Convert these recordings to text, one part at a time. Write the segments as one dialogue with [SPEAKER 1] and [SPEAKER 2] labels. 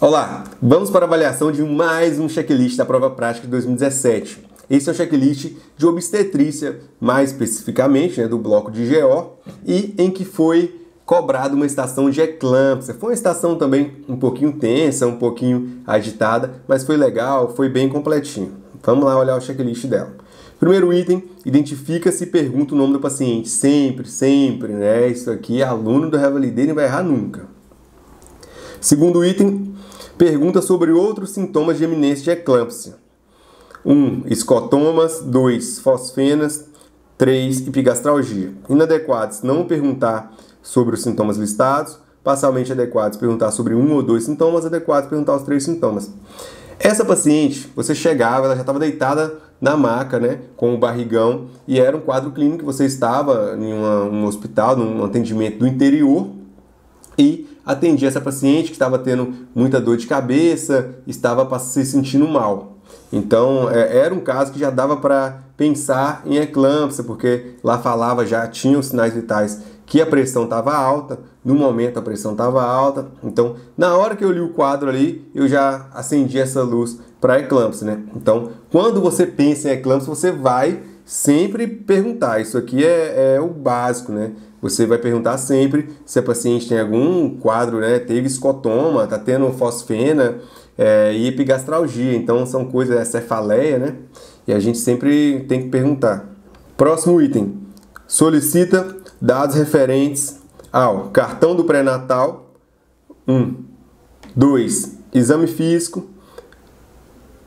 [SPEAKER 1] Olá, vamos para a avaliação de mais um checklist da prova prática de 2017. Esse é o checklist de obstetrícia, mais especificamente, do bloco de GO, e em que foi cobrada uma estação de eclâmpsia. Foi uma estação também um pouquinho tensa, um pouquinho agitada, mas foi legal, foi bem completinho. Vamos lá olhar o checklist dela. Primeiro item, identifica-se e pergunta o nome do paciente. Sempre, né? Isso aqui, aluno do Revalidei não vai errar nunca. Segundo item, pergunta sobre outros sintomas de eminência de eclâmpsia. 1. Escotomas. 2. Fosfenas. 3. Epigastralgia. Inadequados, não perguntar sobre os sintomas listados. Parcialmente adequados, perguntar sobre um ou dois sintomas. Adequados, perguntar os 3 sintomas. Essa paciente, você chegava, ela já estava deitada na maca, né, com o barrigão, e era um quadro clínico que você estava em um hospital, num atendimento do interior, e atendia essa paciente que estava tendo muita dor de cabeça, estava se sentindo mal. Então, era um caso que já dava para pensar em eclâmpsia, porque lá falava, já tinha os sinais vitais que a pressão estava alta, no momento a pressão estava alta. Então, na hora que eu li o quadro ali, eu já acendi essa luz para eclâmpsia, né? Então, quando você pensa em eclâmpsia, você vai sempre perguntar. Isso aqui é o básico, né? Você vai perguntar sempre se a paciente tem algum quadro, né? Teve escotoma, está tendo fosfena e epigastralgia. Então, são coisas, cefaleia, né? E a gente sempre tem que perguntar. Próximo item. Solicita dados referentes ao cartão do pré-natal. 1. 2. Exame físico.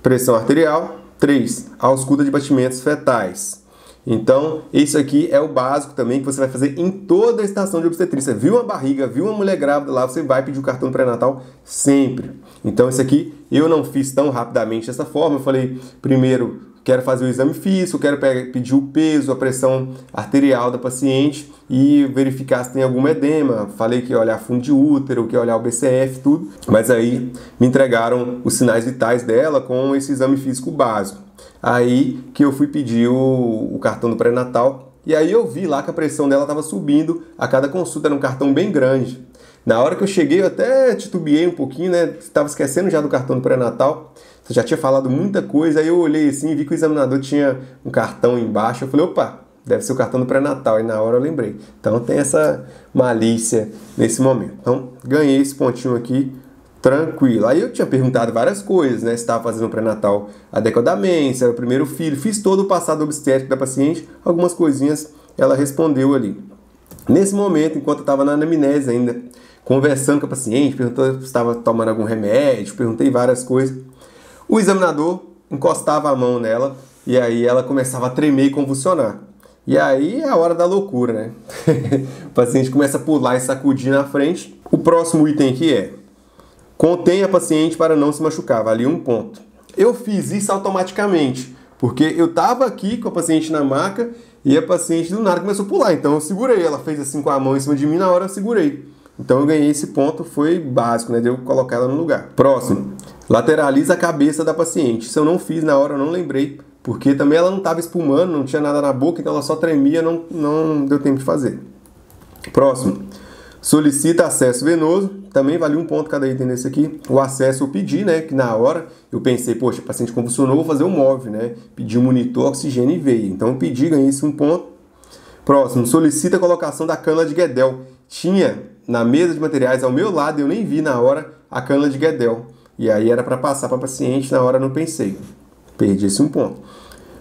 [SPEAKER 1] Pressão arterial. 3. Ausculta de batimentos fetais. Então, isso aqui é o básico também que você vai fazer em toda a estação de obstetrícia. Viu uma barriga, viu uma mulher grávida lá, você vai pedir o cartão pré-natal sempre. Então, isso aqui eu não fiz tão rapidamente dessa forma. Eu falei, primeiro, quero fazer o exame físico, quero pedir o peso, a pressão arterial da paciente e verificar se tem algum edema. Falei que ia olhar fundo de útero, que ia olhar o BCF, tudo. Mas aí me entregaram os sinais vitais dela com esse exame físico básico. Aí que eu fui pedir o cartão do pré-natal e aí eu vi lá que a pressão dela estava subindo a cada consulta, era um cartão bem grande. Na hora que eu cheguei eu até titubeei um pouquinho, né? Estava esquecendo já do cartão do pré-natal. Você já tinha falado muita coisa, aí eu olhei assim e vi que o examinador tinha um cartão embaixo. Eu falei, opa, deve ser o cartão do pré-natal. E na hora eu lembrei. Então tem essa malícia nesse momento. Então ganhei esse pontinho aqui, tranquilo. Aí eu tinha perguntado várias coisas, né? Se estava fazendo o pré-natal adequadamente, se era o primeiro filho. Fiz todo o passado obstétrico da paciente. Algumas coisinhas ela respondeu ali. Nesse momento, enquanto eu estava na anamnese ainda, conversando com a paciente, perguntou se estava tomando algum remédio, perguntei várias coisas. O examinador encostava a mão nela e aí ela começava a tremer e convulsionar. E aí é a hora da loucura, né? O paciente começa a pular e sacudir na frente. O próximo item aqui é: contém a paciente para não se machucar. Valia 1 ponto. Eu fiz isso automaticamente, porque eu estava aqui com a paciente na maca e a paciente do nada começou a pular. Então eu segurei. Ela fez assim com a mão em cima de mim, na hora eu segurei. Então eu ganhei esse ponto, foi básico, né? De eu colocar ela no lugar. Próximo. Lateraliza a cabeça da paciente. Isso eu não fiz na hora, eu não lembrei, porque também ela não estava espumando, não tinha nada na boca, então ela só tremia, não deu tempo de fazer. Próximo. Solicita acesso venoso. Também vale 1 ponto cada item nesse aqui. O acesso eu pedi, né? Que na hora eu pensei, poxa, o paciente convulsionou, vou fazer o MOV, né? Pedi um monitor, oxigênio e veia. Então eu pedi, ganhei esse 1 ponto. Próximo. Solicita a colocação da cânula de Guedel. Tinha na mesa de materiais ao meu lado, eu nem vi na hora a cânula de Guedel. E aí era para passar para a paciente, na hora não pensei. Perdi esse 1 ponto.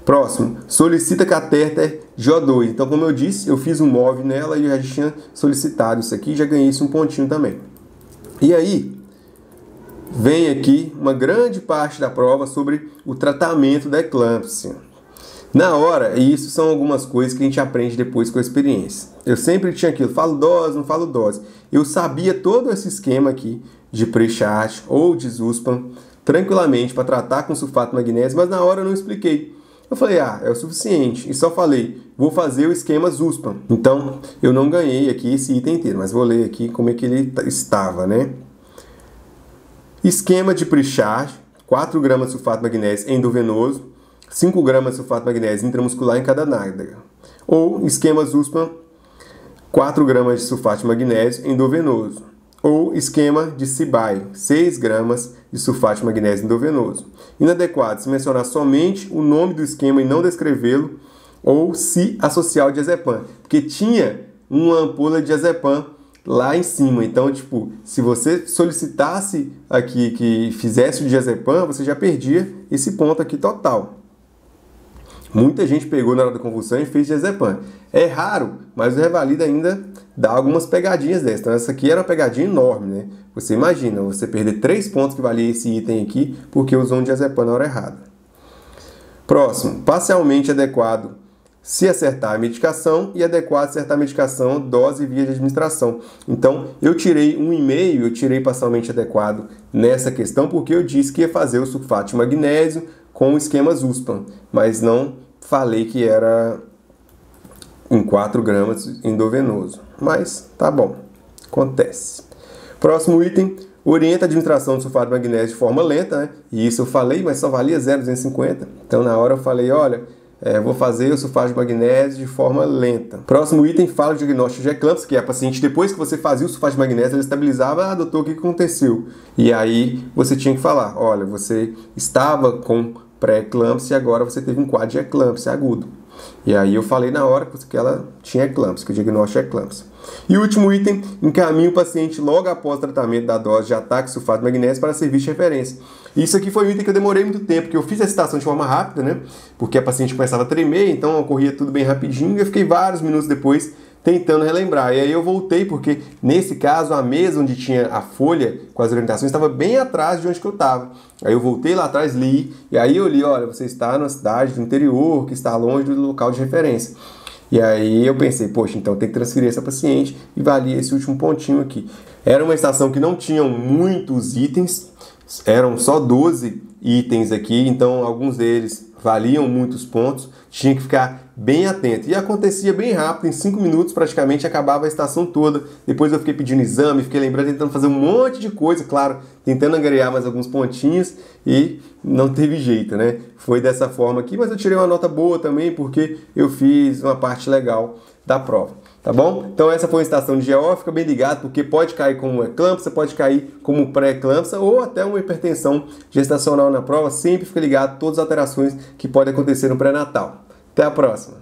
[SPEAKER 1] Próximo, solicita catéter GO2. Então, como eu disse, eu fiz um MOV nela e eu já tinha solicitado isso aqui, já ganhei esse 1 pontinho também. E aí, vem aqui uma grande parte da prova sobre o tratamento da eclâmpsia. Na hora, e isso são algumas coisas que a gente aprende depois com a experiência. Eu sempre tinha aquilo, falo dose, não falo dose. Eu sabia todo esse esquema aqui de pre-chart ou de Zuspam tranquilamente para tratar com sulfato de magnésio, mas na hora eu não expliquei. Eu falei, é o suficiente. E só falei, vou fazer o esquema Zuspam. Então, eu não ganhei aqui esse item inteiro, mas vou ler aqui como é que ele estava, né? Esquema de pre-chart, 4 gramas de sulfato de magnésio endovenoso, 5 gramas de sulfato de magnésio intramuscular em cada nádega. Ou esquema Zuspam, 4 gramas de sulfato de magnésio endovenoso. ou esquema de CIBAI, 6 gramas de sulfato de magnésio endovenoso. Inadequado se mencionar somente o nome do esquema e não descrevê-lo, ou se associar o diazepam, porque tinha uma ampola de diazepam lá em cima. Então, tipo, se você solicitasse aqui que fizesse o diazepam, você já perdia esse ponto aqui total. Muita gente pegou na hora da convulsão e fez diazepam. É raro, mas o Revalida ainda dá algumas pegadinhas dessas. Então essa aqui era uma pegadinha enorme, né? Você imagina, você perder 3 pontos que valia esse item aqui porque usou um diazepam na hora errada. Próximo, parcialmente adequado se acertar a medicação e adequado se acertar a medicação, dose e via de administração. Então eu tirei 1,5, eu tirei parcialmente adequado nessa questão porque eu disse que ia fazer o sulfato de magnésio com o esquema USPAN, mas não falei que era em 4 gramas endovenoso. Mas tá bom, acontece. Próximo item, orienta a administração do sulfato de magnésio de forma lenta, né? E isso eu falei, mas só valia 0,250. Então na hora eu falei, olha, vou fazer o sulfato de magnésio de forma lenta. Próximo item, fala o diagnóstico de eclâmpsia, que é a paciente, depois que você fazia o sulfato de magnésio, ela estabilizava, doutor, o que aconteceu? E aí você tinha que falar, olha, você estava com pré-eclâmpsia e agora você teve um quadro de eclâmpsia agudo. E aí eu falei na hora que ela tinha eclâmpsia, que o diagnóstico é eclâmpsia. E o último item, encaminha o paciente logo após o tratamento da dose de ataque de sulfato de magnésio para serviço de referência. Isso aqui foi um item que eu demorei muito tempo, porque eu fiz a citação de forma rápida, né? Porque a paciente começava a tremer, então ocorria tudo bem rapidinho, e eu fiquei vários minutos depois tentando relembrar. E aí eu voltei, porque nesse caso a mesa onde tinha a folha com as orientações estava bem atrás de onde que eu estava. Aí eu voltei lá atrás, li, e aí eu li, olha, você está numa cidade do interior, que está longe do local de referência. E aí eu pensei, poxa, então tem que transferir essa paciente e valia esse último pontinho aqui. Era uma estação que não tinha muitos itens, eram só 12 itens aqui, então alguns deles valiam muitos pontos, tinha que ficar bem atento. E acontecia bem rápido, em 5 minutos praticamente acabava a estação toda. Depois eu fiquei pedindo exame, fiquei lembrando, tentando fazer um monte de coisa, claro, tentando angariar mais alguns pontinhos e não teve jeito, né? Foi dessa forma aqui, mas eu tirei uma nota boa também porque eu fiz uma parte legal da prova. Tá bom? Então essa foi a estação de GO, fica bem ligado porque pode cair como eclâmpsia, pode cair como pré-eclâmpsia ou até uma hipertensão gestacional na prova. Sempre fica ligado a todas as alterações que podem acontecer no pré-natal. Até a próxima!